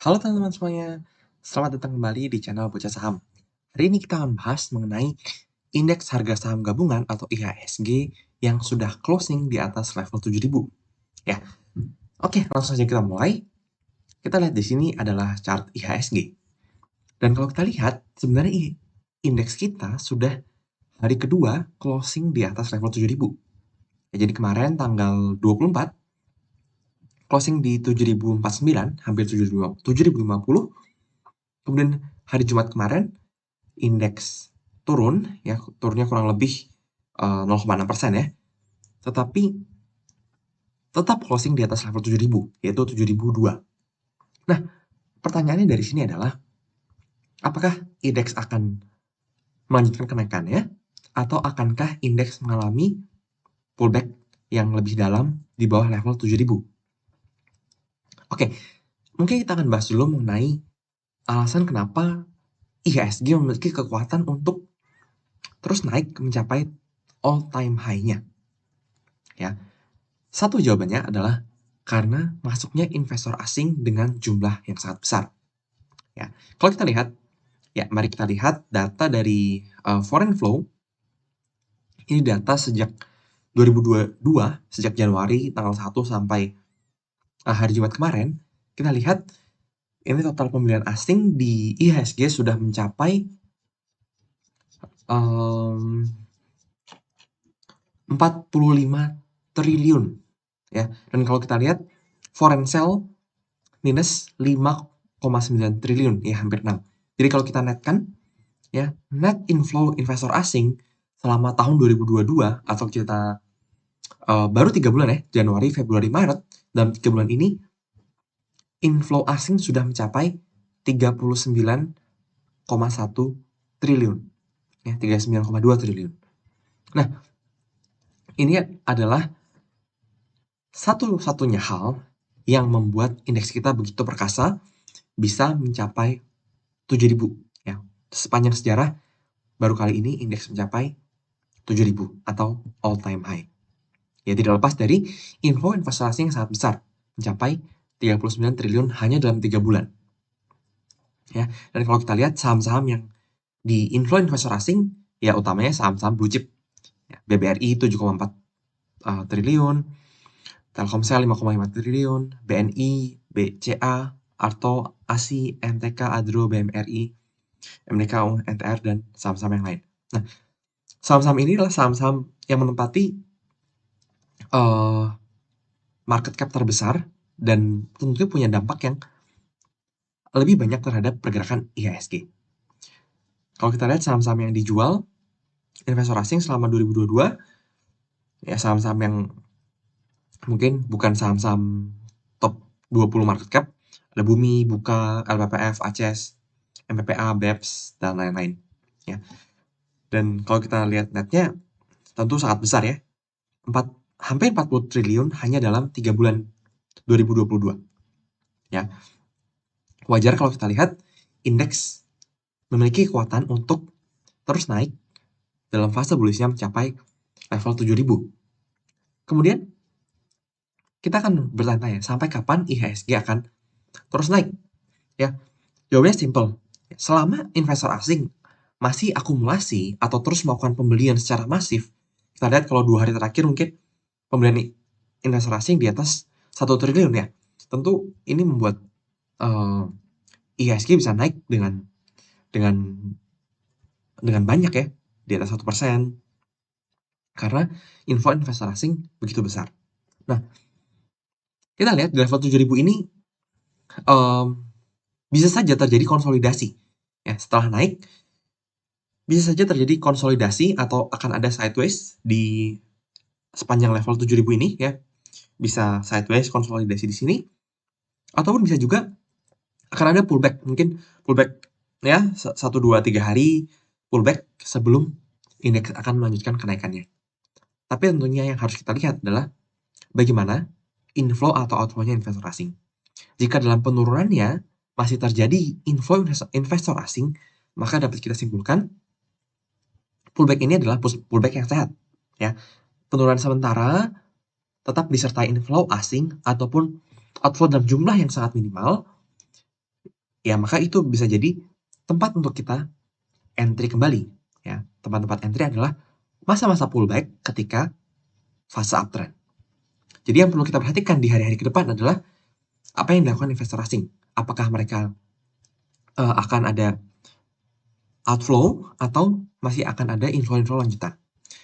Halo teman-teman semuanya, selamat datang kembali di channel Bocah Saham. Hari ini kita akan bahas mengenai indeks harga saham gabungan atau IHSG yang sudah closing di atas level 7.000. Ya, oke, langsung saja kita mulai. Kita lihat di sini adalah chart IHSG. Dan kalau kita lihat, sebenarnya indeks kita sudah hari kedua closing di atas level 7.000. Ya, jadi kemarin tanggal 24 closing di 7.049, hampir 7.050. Kemudian hari Jumat kemarin indeks turun, ya turunnya kurang lebih 0,6% ya, tetapi tetap closing di atas level 7.000, yaitu 7.002. Nah, pertanyaannya dari sini adalah, apakah indeks akan melanjutkan kenaikannya, atau akankah indeks mengalami pullback yang lebih dalam di bawah level 7.000? Oke, mungkin kita akan bahas dulu mengenai alasan kenapa IHSG memiliki kekuatan untuk terus naik mencapai all time high-nya. Ya, satu jawabannya adalah karena masuknya investor asing dengan jumlah yang sangat besar. Ya, kalau kita lihat, ya mari kita lihat data dari foreign flow. Ini data sejak 2022, sejak Januari tanggal 1 sampai hari Jumat kemarin. Kita lihat ini total pembelian asing di IHSG sudah mencapai 45 triliun. Ya, dan kalau kita lihat foreign sale minus 5,9 triliun, ya hampir 6. Jadi kalau kita netkan, ya net inflow investor asing selama tahun 2022 atau kita baru 3 bulan ya, Januari, Februari, Maret, dalam 3 bulan ini inflow asing sudah mencapai 39,1 triliun, ya 39,2 triliun. Nah, ini adalah satu-satunya hal yang membuat indeks kita begitu perkasa bisa mencapai 7.000, ya. Sepanjang sejarah baru kali ini indeks mencapai 7.000 atau all time high. Ya, tidak lepas dari inflow investasi yang sangat besar, mencapai 39 triliun hanya dalam 3 bulan. Ya, dan kalau kita lihat saham-saham yang di inflow investor asing, ya utamanya saham-saham blue chip. Ya, BBRI 7,4 triliun, Telkomsel 5,5 triliun, BNI, BCA, Arto, ASI, MTK, Adro, BMRI, MDK, NTR, dan saham-saham yang lain. Nah, saham-saham ini adalah saham-saham yang menempati market cap terbesar dan tentunya punya dampak yang lebih banyak terhadap pergerakan IHSG. Kalau kita lihat saham-saham yang dijual investor asing selama 2022, ya saham-saham yang mungkin bukan saham-saham top 20 market cap, ada Bumi, Buka, LPPF, ACES, MPPA, BEPS, dan lain-lain. Ya. Dan kalau kita lihat netnya, tentu sangat besar ya. Hampir 40 triliun hanya dalam 3 bulan 2022. Ya. Wajar kalau kita lihat indeks memiliki kekuatan untuk terus naik dalam fase bullishnya mencapai level 7.000. Kemudian kita akan bertanya-tanya, sampai kapan IHSG akan terus naik? Ya, jawabannya simple. Selama investor asing masih akumulasi atau terus melakukan pembelian secara masif, kita lihat kalau 2 hari terakhir mungkin pembelian investor asing di atas 1 triliun ya. Tentu ini membuat IHSG bisa naik dengan banyak ya, di atas 1%. Karena inflow investor asing begitu besar. Nah, kita lihat di level 7.000 ini bisa saja terjadi konsolidasi. Ya, setelah naik, bisa saja terjadi konsolidasi atau akan ada sideways di sepanjang level 7.000 ini ya. Bisa sideways konsolidasi di sini, ataupun bisa juga akan ada pullback. Mungkin pullback ya 1, 2, 3 hari pullback sebelum indeks akan melanjutkan kenaikannya. Tapi tentunya yang harus kita lihat adalah bagaimana inflow atau outflow-nya investor asing. Jika dalam penurunannya masih terjadi inflow investor asing, maka dapat kita simpulkan pullback ini adalah pullback yang sehat. Ya, penurunan sementara tetap disertai inflow asing ataupun outflow dalam jumlah yang sangat minimal, ya maka itu bisa jadi tempat untuk kita entry kembali. Ya, tempat-tempat entry adalah masa-masa pullback ketika fase uptrend. Jadi yang perlu kita perhatikan di hari-hari ke depan adalah apa yang dilakukan investor asing. Apakah mereka akan ada outflow atau masih akan ada inflow-inflow lanjutan.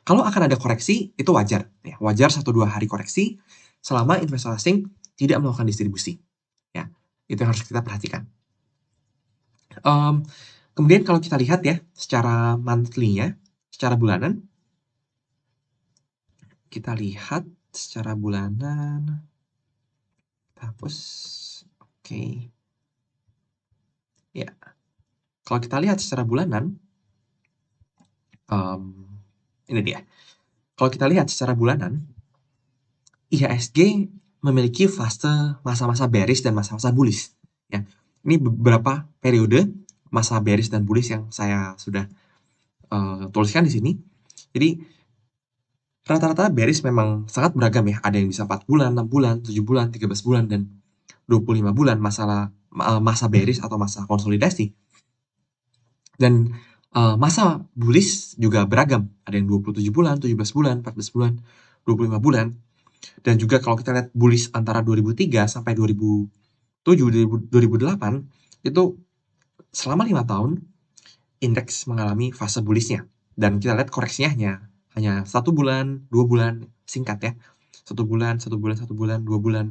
Kalau akan ada koreksi, itu wajar. Ya, wajar 1-2 hari koreksi selama investor asing tidak melakukan distribusi. Ya, itu yang harus kita perhatikan. Kemudian kalau kita lihat ya, secara monthly-nya, secara bulanan, kita lihat secara bulanan, kita hapus, oke. Ya, kalau kita lihat secara bulanan, ini dia. Kalau kita lihat secara bulanan, IHSG memiliki fase masa-masa bearish dan masa-masa bullish. Ya, ini beberapa periode masa bearish dan bullish yang saya sudah tuliskan di sini. Jadi rata-rata bearish memang sangat beragam ya. Ada yang bisa 4 bulan, 6 bulan, 7 bulan, 13 bulan, dan 25 bulan masa bearish atau masa konsolidasi. Dan masa bullish juga beragam. Ada yang 27 bulan, 17 bulan, 14 bulan, 25 bulan. Dan juga kalau kita lihat bullish antara 2003 sampai 2007, 2008, itu selama 5 tahun indeks mengalami fase bullish-nya. Dan kita lihat koreksinya hanya 1 bulan, 2 bulan, singkat ya. 1 bulan, 1 bulan, 1 bulan, 2 bulan,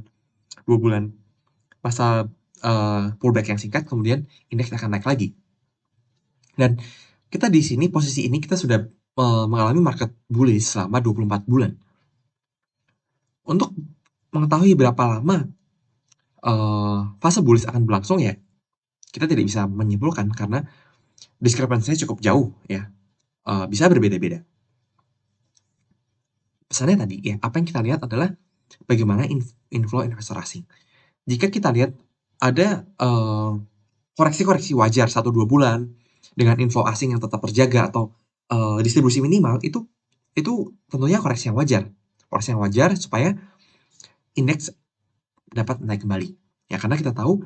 2 bulan. Masa pullback yang singkat, kemudian indeks akan naik lagi. Dan kita di sini, posisi ini kita sudah mengalami market bullish selama 24 bulan. Untuk mengetahui berapa lama fase bullish akan berlangsung ya, kita tidak bisa menyimpulkan karena diskrepansinya cukup jauh ya, bisa berbeda-beda. Pesannya tadi ya, apa yang kita lihat adalah bagaimana inflow investor asing. Jika kita lihat ada koreksi-koreksi wajar 1-2 bulan dengan inflow asing yang tetap terjaga atau distribusi minimal, itu tentunya koreksi yang wajar. Koreksi yang wajar supaya indeks dapat naik kembali. Ya, karena kita tahu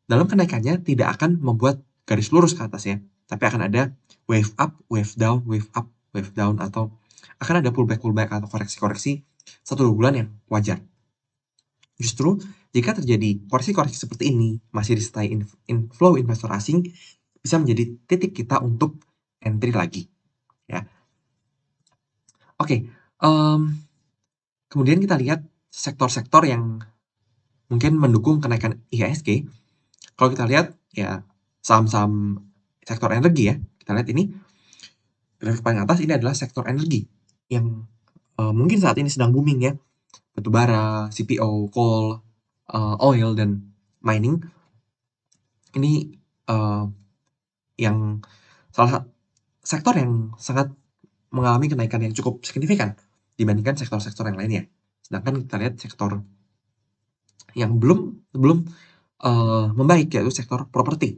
dalam kenaikannya tidak akan membuat garis lurus ke atas ya, tapi akan ada wave up, wave down, wave up, wave down, atau akan ada pullback atau koreksi-koreksi 1-2 bulan yang wajar. Justru jika terjadi koreksi-koreksi seperti ini masih disertai inflow investor asing, bisa menjadi titik kita untuk entry lagi ya. Oke, kemudian kita lihat sektor-sektor yang mungkin mendukung kenaikan IHSG. Kalau kita lihat ya, saham-saham sektor energi ya, kita lihat ini grafik paling atas, ini adalah sektor energi yang mungkin saat ini sedang booming ya, batubara, CPO, coal, oil, dan mining. Ini yang salah sektor yang sangat mengalami kenaikan yang cukup signifikan dibandingkan sektor-sektor yang lainnya. Sedangkan kita lihat sektor yang belum membaik, yaitu sektor properti.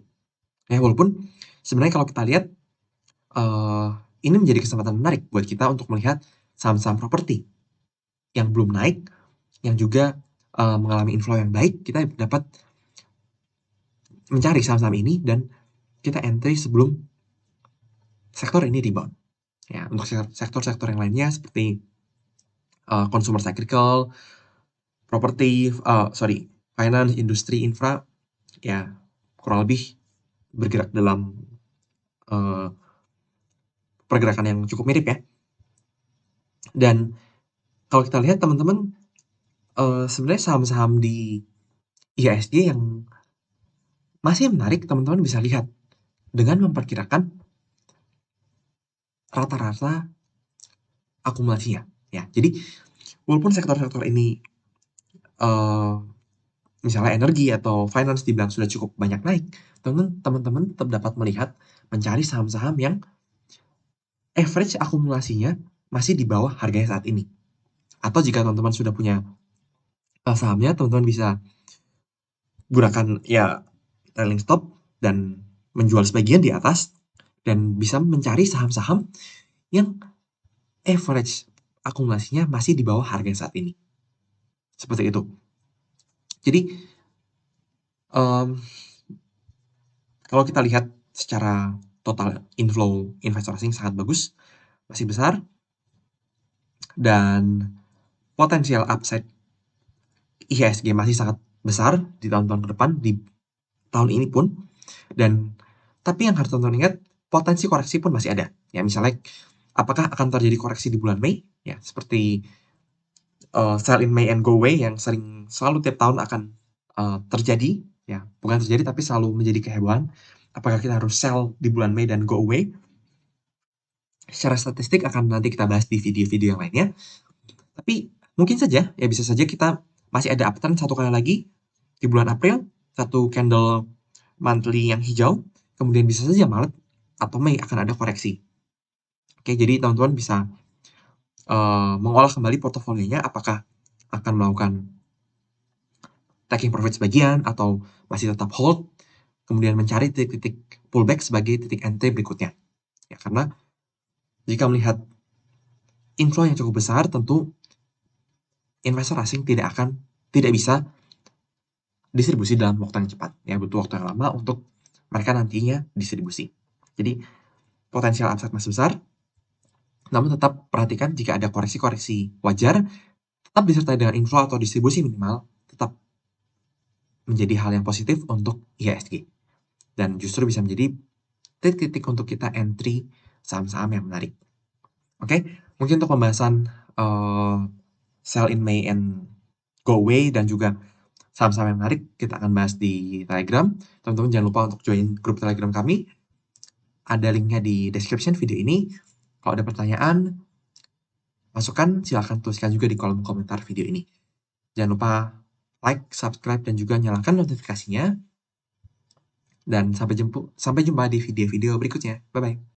Ya, walaupun sebenarnya kalau kita lihat ini menjadi kesempatan menarik buat kita untuk melihat saham-saham properti yang belum naik, yang juga mengalami inflow yang baik. Kita dapat mencari saham-saham ini dan kita entry sebelum sektor ini rebound. Ya, untuk sektor-sektor yang lainnya seperti consumer cyclical, properti, finance, industri, infra, ya kurang lebih bergerak dalam pergerakan yang cukup mirip ya. Dan kalau kita lihat teman-teman, sebenarnya saham-saham di IHSG yang masih menarik, teman-teman bisa lihat dengan memperkirakan rata-rata akumulasinya ya. Jadi walaupun sektor-sektor ini misalnya energi atau finance dibilang sudah cukup banyak naik, teman-teman tetap dapat melihat, mencari saham-saham yang average akumulasinya masih di bawah harganya saat ini. Atau jika teman-teman sudah punya sahamnya, teman-teman bisa gunakan ya trailing stop dan menjual sebagian di atas, dan bisa mencari saham-saham yang average akumulasinya masih di bawah harga saat ini. Seperti itu. Jadi Kalau kita lihat secara total inflow investor asing sangat bagus, masih besar, dan potensial upside IHSG masih sangat besar di tahun-tahun ke depan, di tahun ini pun. Dan tapi yang harus teman-teman ingat, potensi koreksi pun masih ada. Ya, misalnya apakah akan terjadi koreksi di bulan Mei? Ya, seperti sell in May and go away yang selalu tiap tahun akan terjadi, ya, bukan terjadi tapi selalu menjadi kehebohan. Apakah kita harus sell di bulan Mei dan go away? Secara statistik akan nanti kita bahas di video-video yang lainnya. Tapi mungkin saja, ya bisa saja kita masih ada uptrend satu kali lagi di bulan April, satu candle monthly yang hijau, kemudian bisa saja Maret atau Mei akan ada koreksi. Oke, jadi teman-teman bisa mengolah kembali portofolionya, apakah akan melakukan taking profit sebagian atau masih tetap hold, kemudian mencari titik-titik pullback sebagai titik entry berikutnya. Ya, karena jika melihat inflow yang cukup besar, tentu investor asing tidak bisa distribusi dalam waktu yang cepat. Ya, butuh waktu yang lama untuk mereka nantinya distribusi. Jadi potensial upside masih besar, namun tetap perhatikan jika ada koreksi-koreksi wajar, tetap disertai dengan inflow atau distribusi minimal, tetap menjadi hal yang positif untuk IHSG. Dan justru bisa menjadi titik-titik untuk kita entry saham-saham yang menarik. Oke, mungkin untuk pembahasan sell in May and go away dan juga saham-saham yang menarik kita akan bahas di Telegram. Teman-teman jangan lupa untuk join grup Telegram kami. Ada linknya di description video ini. Kalau ada pertanyaan, masukan silahkan tuliskan juga di kolom komentar video ini. Jangan lupa like, subscribe, dan juga nyalakan notifikasinya. Dan sampai jumpa di video-video berikutnya. Bye-bye.